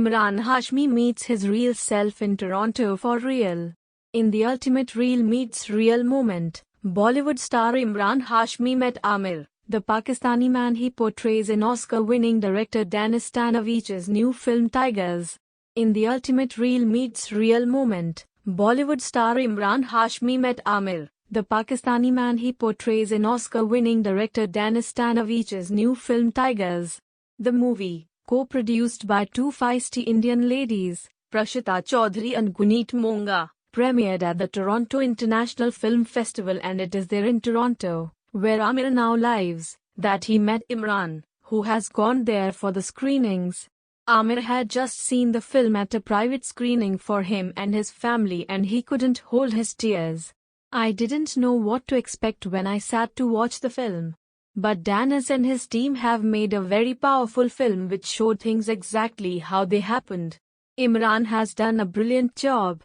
Imran Hashmi meets his real self in Toronto for real. In the ultimate real meets real moment, Bollywood star Imran Hashmi met Aamir, the Pakistani man he portrays in Oscar-winning director Danis Tanavich's new film Tigers. In the ultimate real meets real moment, Bollywood star Imran Hashmi met Aamir, the Pakistani man he portrays in Oscar-winning director Danis Tanavich's new film Tigers. The movie, co-produced by two feisty Indian ladies, Prashita Chaudhary and Guneet Monga, premiered at the Toronto International Film Festival, and it is there in Toronto, where Aamir now lives, that he met Imran, who has gone there for the screenings. Aamir had just seen the film at a private screening for him and his family, and he couldn't hold his tears. "I didn't know what to expect when I sat to watch the film. But Danis and his team have made a very powerful film which showed things exactly how they happened. Imran has done a brilliant job.